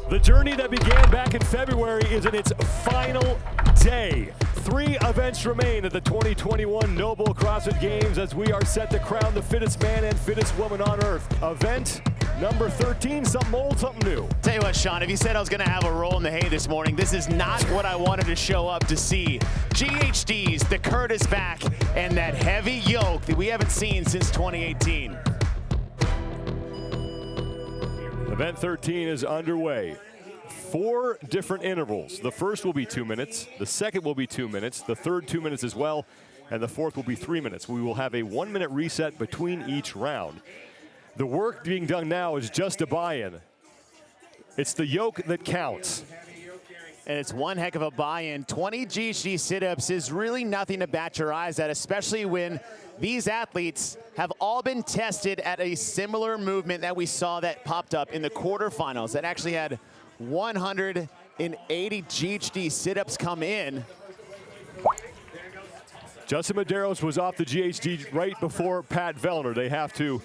The journey that began back in February is in its final day. 3 events remain at the 2021 NOBULL CrossFit Games as we are set to crown the fittest man and fittest woman on earth. Event number 13, something old, something new. Tell you what, Sean, if you said I was gonna have a roll in the hay this morning, this is not what I wanted to show up to see. GHDs, the Curtis back, and that heavy yoke that we haven't seen since 2018. Event 13 is underway. 4 different intervals. The first will be 2 minutes, the second will be 2 minutes, the third 2 minutes as well, and the fourth will be 3 minutes. We will have a 1-minute reset between each round. The work being done now is just a buy-in. It's the yoke that counts. And it's one heck of a buy-in. 20 GHD sit-ups is really nothing to bat your eyes at, especially when these athletes have all been tested at a similar movement that we saw that popped up in the quarterfinals that actually had 180 GHD sit-ups come in. Justin Medeiros was off the GHD right before Pat Vellner. They have to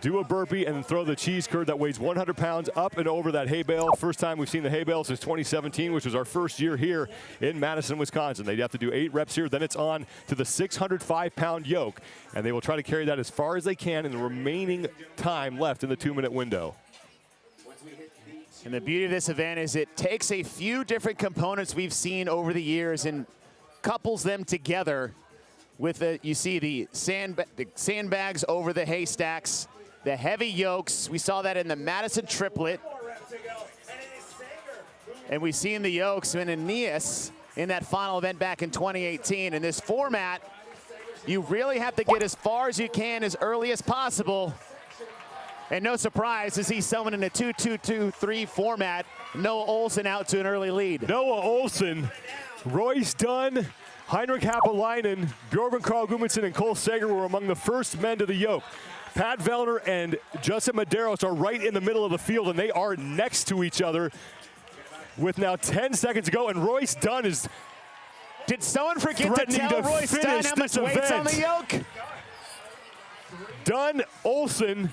do a burpee and throw the cheese curd that weighs 100 pounds up and over that hay bale. First time we've seen the hay bale since 2017, which was our first year here in Madison, Wisconsin. They'd have to do 8 reps here, then it's on to the 605-pound yoke, and they will try to carry that as far as they can in the remaining time left in the 2-minute window. And the beauty of this event is it takes a few different components we've seen over the years and couples them together with, you see the sandbags over the haystacks, the heavy yokes. We saw that in the Madison triplet. And we've seen the yokes in Aeneas in that final event back in 2018. In this format, you really have to get as far as you can as early as possible. And no surprise to see someone in a 2-2-2-3 format, Noah Olsen out to an early lead. Noah Olsen, Royce Dunn, Heinrich Happelainen, Jorvin Goobinson, and Cole Sager were among the first men to the yoke. Pat Vellner and Justin Medeiros are right in the middle of the field, and they are next to each other with now 10 seconds to go, and Royce Dunn is Did someone forget to tell Royce Dunn how much weight's on the yoke? Dunn, Olsen,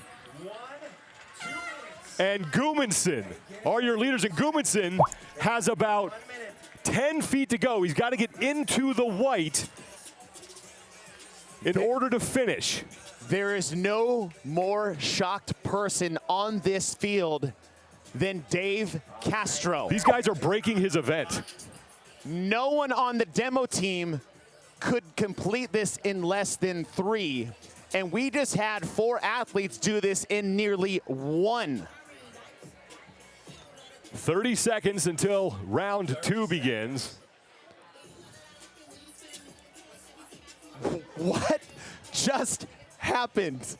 and Goobinson are your leaders, and Goobinson has about 10 feet to go. He's got to get into the white in order to finish. There is no more shocked person on this field than Dave Castro. These guys are breaking his event. No one on the demo team could complete this in less than 3. And we just had 4 athletes do this in nearly 1. 30 seconds until round 2 begins. What just happened?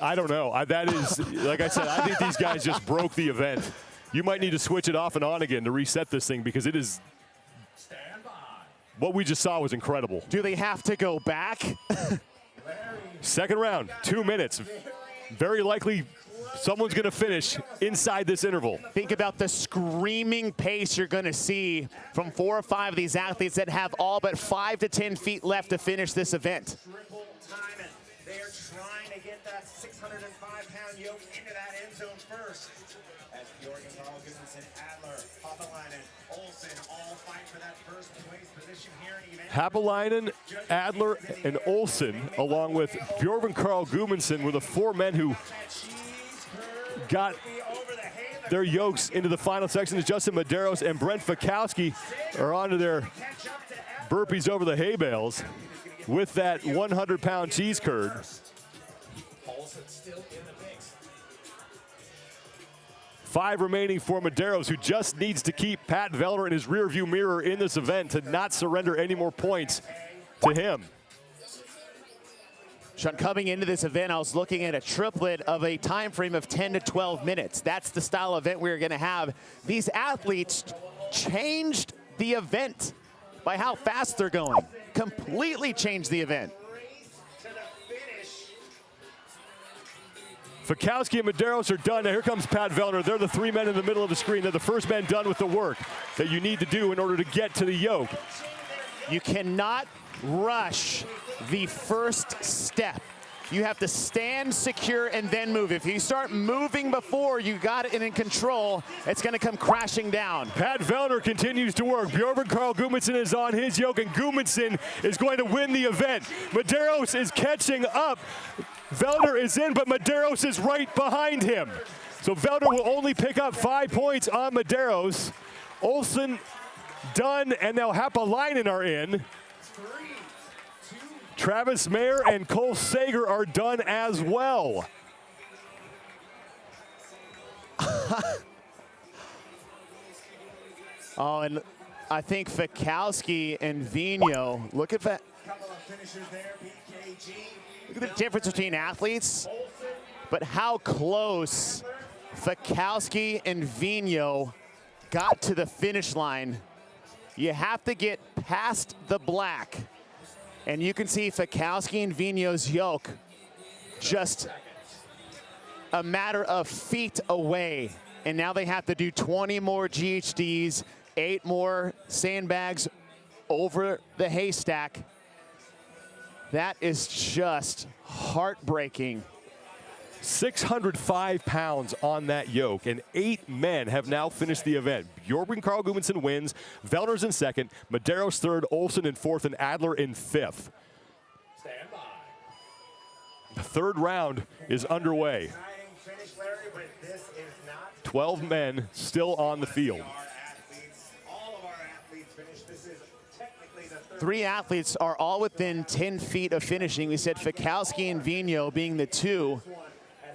I don't know. That is, like I said, I think these guys just broke the event. You might need to switch it off and on again to reset this thing because it is, what we just saw was incredible. Do they have to go back? Second round, 2 minutes. Very likely someone's going to finish inside this interval. Think about the screaming pace you're going to see from 4 or 5 of these athletes that have all but 5 to 10 feet left to finish this event. They are trying to get that 605-pound yoke into that end zone first. As Jorvin, Goobinson, Adler, Happelainen, Olsen all fight for that first place position here in event. Happelainen, Adler, and Olsen, along with Jorvin Goobinson, were the 4 men who got their yokes into the final section. As Justin Medeiros and Brent Fikowski are onto their burpees over the hay bales with that 100-pound cheese curd. 5 remaining for Medeiros, who just needs to keep Pat Vellner in his rearview mirror in this event to not surrender any more points to him. Sean, coming into this event, I was looking at a triplet of a time frame of 10 to 12 minutes. That's the style of event we're going to have. These athletes changed the event by how fast they're going. Completely changed the event. Fikowski and Medeiros are done. Now here comes Pat Vellner. They're the 3 men in the middle of the screen. They're the first men done with the work that you need to do in order to get to the yoke. You cannot rush the first step. You have to stand secure and then move. If you start moving before you got it in control, it's going to come crashing down. Pat Vellner continues to work. Jorvin Goobinson is on his yoke, and Goobinson is going to win the event. Medeiros is catching up. Vellner is in, but Medeiros is right behind him. So Vellner will only pick up 5 points on Medeiros. Olsen, Dunn, and now Hapalainen are in. Travis Mayer and Cole Sager are done as well. Oh, and I think Fikowski and Vigno, look at that. Look at the difference between athletes, but how close Fikowski and Vigno got to the finish line. You have to get past the black. And you can see Fikowski and Vigno's yoke just a matter of feet away. And now they have to do 20 more GHDs, 8 more sandbags over the haystack. That is just heartbreaking. 605 pounds on that yoke, and 8 men have now finished the event. Jorvin Goobinson wins, Vellner's in second, Medeiros third, Olsen in fourth, and Adler in fifth. The third round is underway. 12 men still on the field. 3 athletes are all within 10 feet of finishing. We said Fikowski and Vigno being the 2.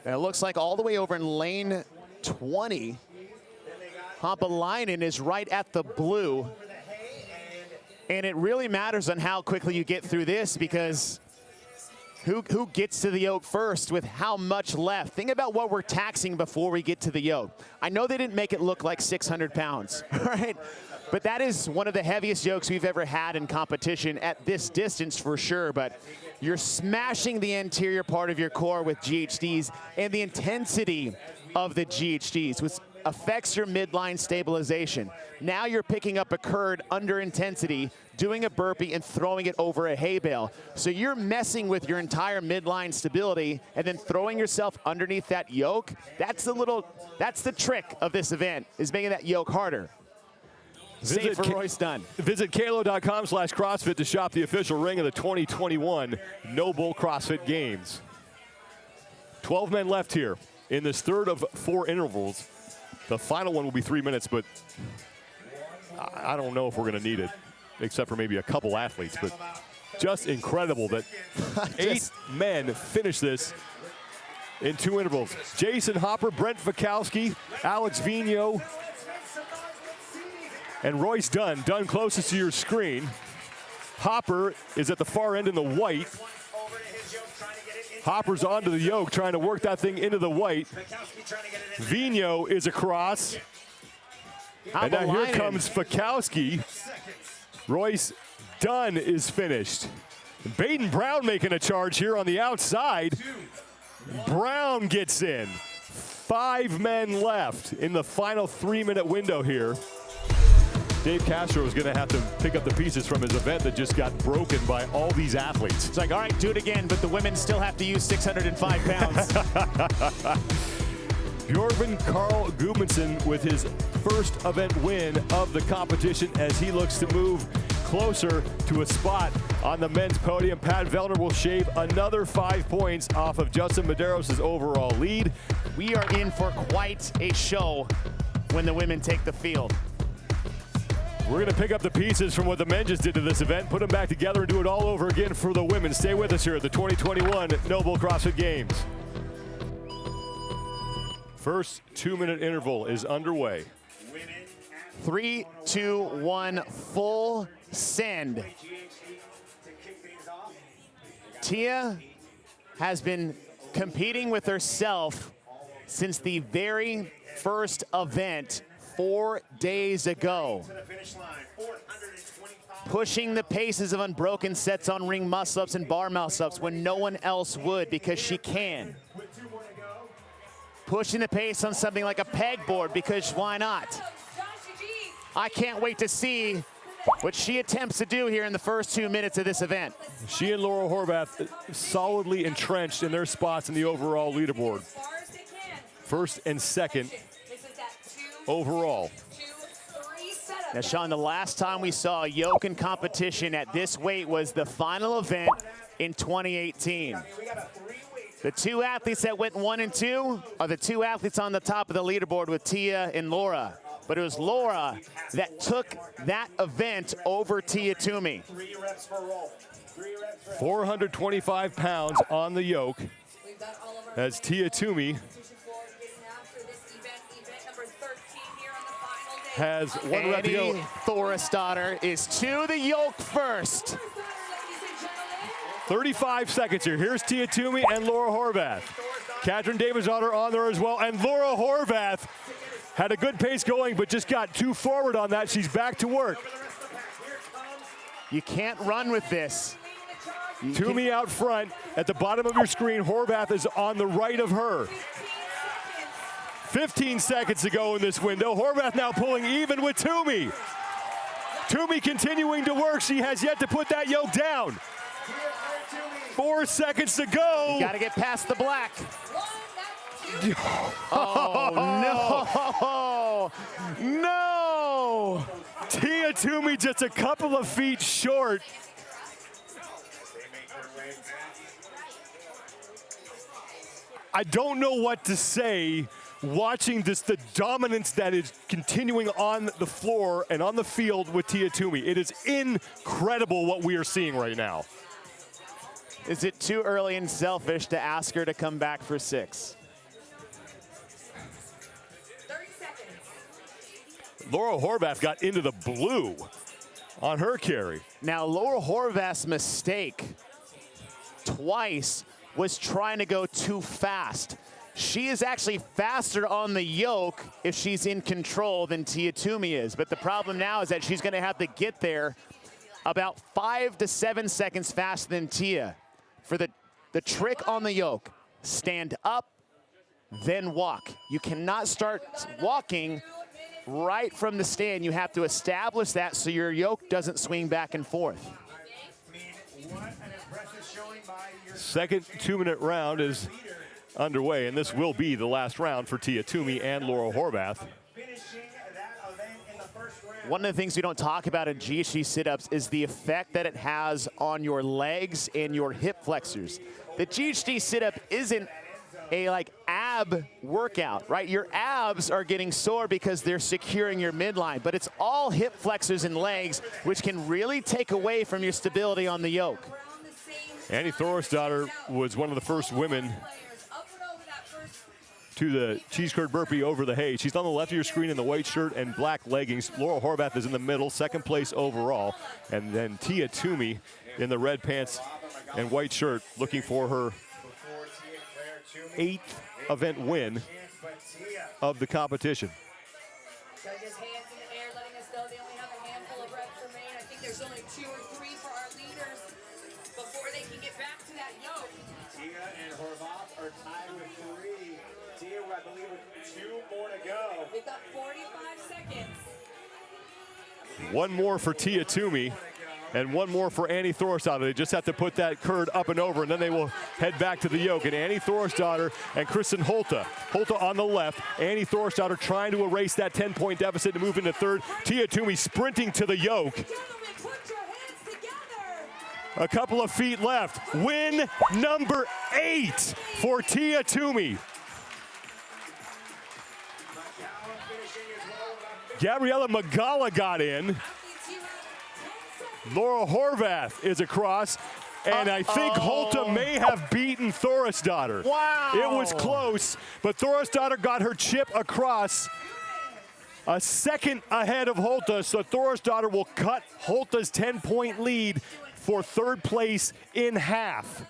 And it looks like all the way over in lane 20, Hapalainen is right at the blue. And it really matters on how quickly you get through this, because who gets to the yoke first with how much left? Think about what we're taxing before we get to the yoke. I know they didn't make it look like 600 pounds, right? But that is one of the heaviest yokes we've ever had in competition at this distance for sure. But you're smashing the anterior part of your core with GHDs, and the intensity of the GHDs, which affects your midline stabilization. Now you're picking up a curd under intensity, doing a burpee and throwing it over a hay bale. So you're messing with your entire midline stability and then throwing yourself underneath that yoke. That's the trick of this event, is making that yoke harder. Save for Royce Dunn. Visit kalo.com/CrossFit to shop the official ring of the 2021 NOBULL CrossFit Games. 12 men left here in this third of 4 intervals. The final one will be 3 minutes, but I don't know if we're going to need it, except for maybe a couple athletes. But just incredible that 8 men finish this in 2 intervals. Jason Hopper, Brent Fikowski, Alex Vigno, and Royce Dunn. Dunn closest to your screen. Hopper is at the far end in the white. Hopper's onto the yoke, trying to work that thing into the white. Vigno is across. And now here comes Fikowski. Royce Dunn is finished. Baden Brown making a charge here on the outside. Brown gets in. 5 men left in the final 3-minute window here. Dave Castro is going to have to pick up the pieces from his event that just got broken by all these athletes. It's like, all right, do it again, but the women still have to use 605 pounds. Jorvin Goobinson with his first event win of the competition as he looks to move closer to a spot on the men's podium. Pat Vellner will shave another 5 points off of Justin Medeiros' overall lead. We are in for quite a show when the women take the field. We're going to pick up the pieces from what the men just did to this event, put them back together, and do it all over again for the women. Stay with us here at the 2021 NOBULL CrossFit Games. First 2-minute interval is underway. 3, 2, 1, full send. Tia has been competing with herself since the very first event 4 days ago. Pushing the paces of unbroken sets on ring muscle-ups and bar muscle-ups when no one else would, because she can. Pushing the pace on something like a pegboard, because why not? I can't wait to see what she attempts to do here in the first 2 minutes of this event. She and Laura Horvath solidly entrenched in their spots in the overall leaderboard. First and second overall. Now, Sean, the last time we saw a yoke in competition at this weight was the final event in 2018. The two athletes that went 1 and 2 are the two athletes on the top of the leaderboard with Tia and Laura. But it was Laura that took that event over Tia Toomey. 425 pounds on the yoke as Tia Toomey has 1 rep to go. Thorisdottir is to the yoke first. 35 seconds here. Here's Tia Toomey and Laura Horvath. Katrin Davidsdottir on there as well. And Laura Horvath had a good pace going, but just got too forward on that. She's back to work. You can't run with this. Toomey out front. At the bottom of your screen, Horvath is on the right of her. 15 seconds to go in this window. Horvath now pulling even with Toomey. Toomey continuing to work. She has yet to put that yoke down. 4 seconds to go. You gotta get past the black. Oh, no. No. Tia Toomey just a couple of feet short. I don't know what to say watching this, the dominance that is continuing on the floor and on the field with Tia Toomey. It is incredible what we are seeing right now. Is it too early and selfish to ask her to come back for 6? 30 seconds. Laura Horvath got into the blue on her carry. Now, Laura Horvath's mistake twice was trying to go too fast. She is actually faster on the yoke if she's in control than Tia Toomey is. But the problem now is that she's going to have to get there about 5 to 7 seconds faster than Tia. For the trick on the yoke, stand up, then walk. You cannot start walking right from the stand. You have to establish that so your yoke doesn't swing back and forth. Second 2-minute round is underway, and this will be the last round for Tia Toomey and Laura Horvath. One of the things we don't talk about in GHD sit-ups is the effect that it has on your legs and your hip flexors. The GHD sit-up isn't a ab workout, right? Your abs are getting sore because they're securing your midline, but it's all hip flexors and legs, which can really take away from your stability on the yoke. Annie Thorisdottir was one of the first women to the cheese curd burpee over the hay. She's on the left of your screen in the white shirt and black leggings. Laura Horvath is in the middle, second place overall. And then Tia Toomey in the red pants and white shirt looking for her 8th event win of the competition. Judges' hands in the air, letting us know they only have a handful of reps remain. I think there's only 2 or 3 for our leaders before they can get back to that yoke. Tia and Horvath are tied with 3. Tia, I believe, with 2 more to go. We've got 45 seconds. One more for Tia Toomey and one more for Annie Thorisdottir. They just have to put that curd up and over, and then they will head back to the yoke. And Annie Thorisdottir and Kristen Holte. Holte on the left. Annie Thorisdottir trying to erase that 10-point deficit to move into third. Tia Toomey sprinting to the yoke. Gentlemen, put your hands together. A couple of feet left. Win number 8 for Tia Toomey. Gabriella Magala got in. Laura Horvath is across. And I think Holte may have beaten Thorisdottir. Wow. It was close, but Thorisdottir got her chip across. A second ahead of Holte, so Thorisdottir will cut Holte's 10-point lead for third place in half.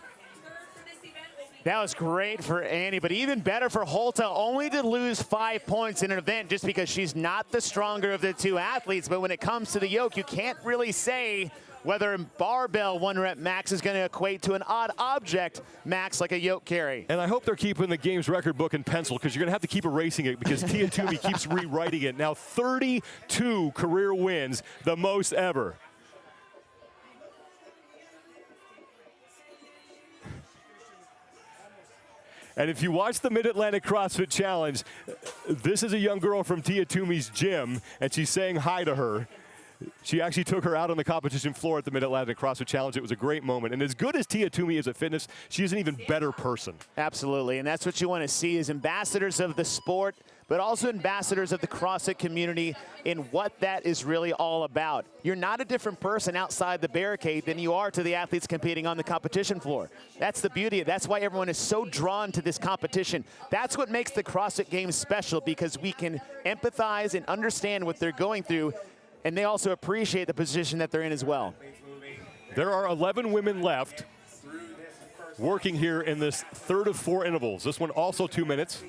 That was great for Annie, but even better for Holte, only to lose 5 points in an event just because she's not the stronger of the two athletes. But when it comes to the yoke, you can't really say whether a barbell 1 rep max is going to equate to an odd object max like a yoke carry. And I hope they're keeping the game's record book in pencil, because you're going to have to keep erasing it, because Tia-Clair keeps rewriting it. Now 32 career wins, the most ever. And if you watch the Mid-Atlantic CrossFit Challenge, this is a young girl from Tia-Clair's gym, and she's saying hi to her. She actually took her out on the competition floor at the Mid-Atlantic CrossFit Challenge. It was a great moment. And as good as Tia-Clair is at fitness, she is an even better person. Absolutely, and that's what you want to see is ambassadors of the sport, but also ambassadors of the CrossFit community in what that is really all about. You're not a different person outside the barricade than you are to the athletes competing on the competition floor. That's the beauty. That's why everyone is so drawn to this competition. That's what makes the CrossFit Games special, because we can empathize and understand what they're going through, and they also appreciate the position that they're in as well. There are 11 women left working here in this third of 4 intervals. This one also 2 minutes.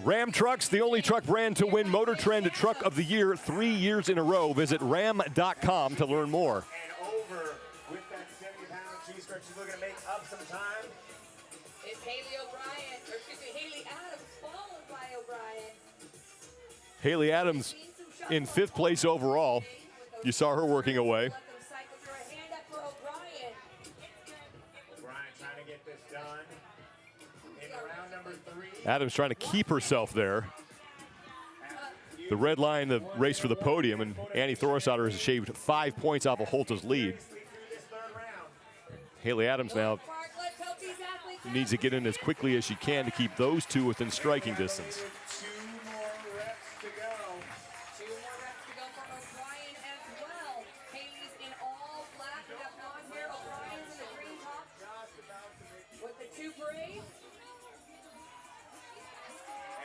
Ram Trucks, the only truck brand to win Motor Trend Truck of the Year 3 years in a row. Visit ram.com to learn more. And over with that 70-pound cheese curd. She's looking to make up some time. It's Haley O'Brien, or excuse me, Haley Adams, followed by O'Brien. Haley Adams in 5th place overall. You saw her working away. Let them cycle through. A hand up for O'Brien. O'Brien trying to get this done in round number 3. Adams trying to keep herself there. The red line, the race for the podium, and Annie Thorisdottir has shaved 5 points off of Holta's lead. Haley Adams now needs to get in as quickly as she can to keep those two within striking distance. 2 more reps to go. 2 more reps to go for O'Brien as well. Haley's in all black. We got blonde hair. O'Brien's in the green top with the 2 braids.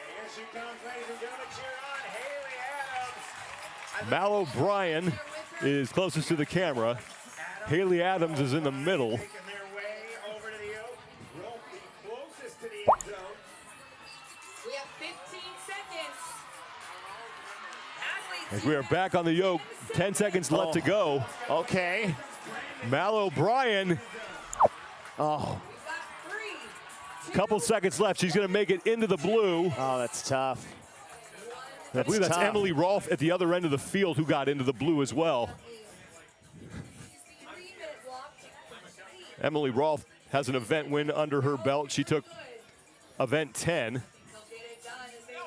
And here she comes, ladies and gentlemen. Cheer on Haley Adams. Mal O'Brien is closest to the camera. Haley Adams is in the middle. Making their way over to the yoke. Rope the closest to the end zone. We have 15 seconds. Athletes, As we are back on the yoke, 10 seconds left to go. Okay. Mal O'Brien, Oh, we've got 3, 2, couple seconds left. She's going to make it into the blue. oh, that's tough. I believe that's tough. Emily Rolfe at the other end of the field who got into the blue as well. 3-minute block to complete. Emily Rolfe has an event win under her belt. She took event 10 They'll get it done as they head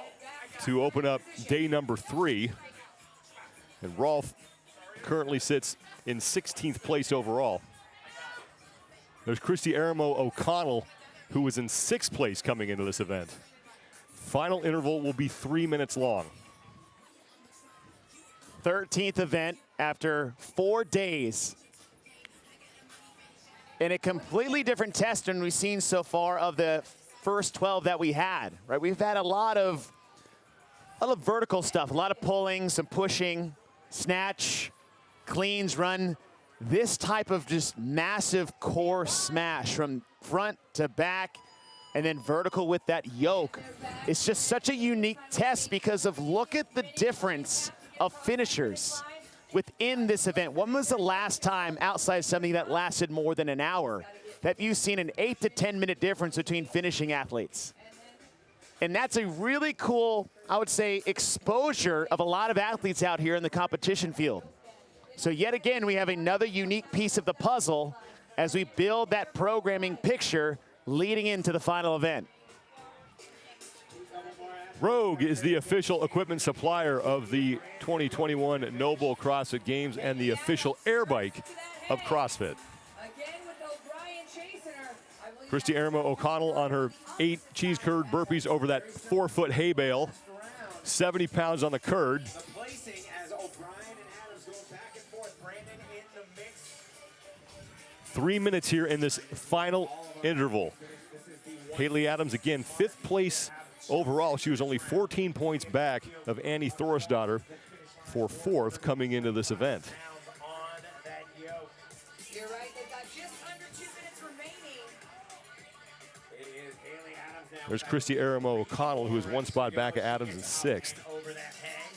back. to open up day number 3. And Rolfe currently sits in 16th place overall. There's Christy Aramo O'Connell, who was in 6th place coming into this event. Final interval will be 3 minutes long. 13th event after 4 days. In a completely different test than we've seen so far of the first 12 that we had, right? We've had a lot of vertical stuff, a lot of pulling, some pushing, snatch, cleans, run. This type of just massive core smash from front to back and then vertical with that yoke. It's just such a unique test because of look at the difference of finishers within this event. When was the last time outside something that lasted more than an hour that you've seen an 8 to 10 minute difference between finishing athletes? And that's a really cool, I would say, exposure of a lot of athletes out here in the competition field. So yet again, we have another unique piece of the puzzle as we build that programming picture leading into the final event. Rogue is the official equipment supplier of the 2021 NOBULL CrossFit Games and the official air bike of CrossFit. Again with O'Brien chasing her. I believe Christy Aramo O'Connell on her 8 cheese curd burpees over that 4-foot hay bale. 70 pounds on the curd. The placing as O'Brien and Adams go back and forth. Brandon in the mix. 3 minutes here in this final interval. Haley Adams again, 5th place overall. She was only 14 points back of Annie Thorisdottir for 4th coming into this event. On that yoke. you're right. They've got just under 2 minutes remaining. It is Haley Adams now. There's Christy Aramo O'Connell, who is 1 spot back of Adams in 6th. Over that hang.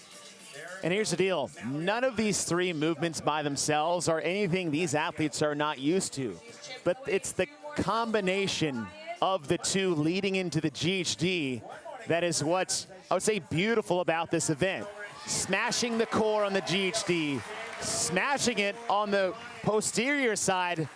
There And here's the deal. None of these three movements by themselves are anything these athletes are not used to. But it's the combination of the two leading into the GHD that is what's, I would say, beautiful about this event. Smashing the core on the GHD, smashing it on the posterior side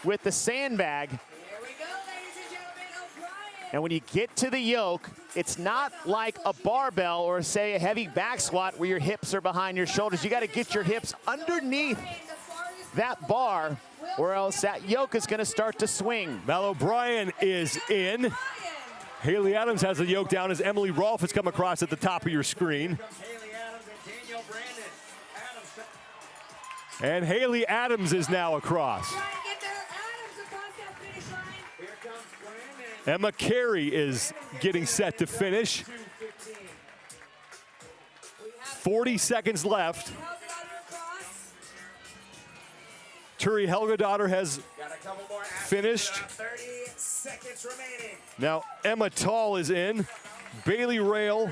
with the sandbag. Here we go, ladies and gentlemen, O'Brien. And when you get to the yoke, it's not like a barbell or, say, a heavy back squat where your hips are behind your shoulders. You got to get your hips underneath that bar, or else that yoke is going to start to swing. Mal O'Brien is in. Haley Adams has the yoke down as Emily Rolfe has come across at the top of your screen. Haley Adams and Danielle Brandon. Adams. And Haley Adams is now across. Trying to get there, Adams across that finish line. Here comes Brandon. Emma Carey is getting set to finish. 40 seconds left. Held it under a cross. Turi Helgadottir has Got a couple more athletes, finished. about 30 seconds remaining. Now Emma Tall is in. Bailey Rail,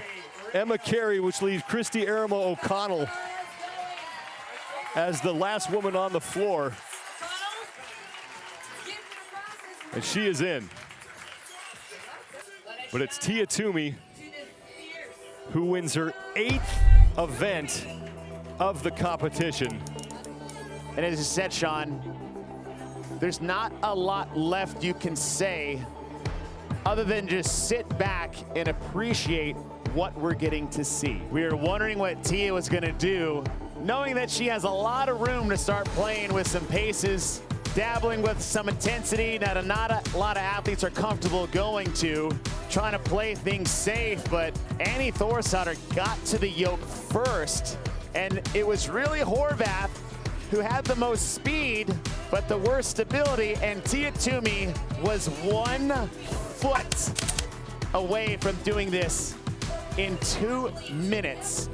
Emma Carey, which leaves Christy Aramo O'Connell as the last woman on the floor. And she is in. But it's Tia Toomey who wins her 8th event of the competition. And as you said, Sean, there's not a lot left you can say other than just sit back and appreciate what we're getting to see. We were wondering what Tia was gonna do, knowing that she has a lot of room to start playing with some paces, dabbling with some intensity that not a lot of athletes are comfortable going to, trying to play things safe, but Annie Thorsauter got to the yoke first, and it was really Horvath who had the most speed, but the worst stability, and Tia Toomey was 1 foot away from doing this in 2 minutes.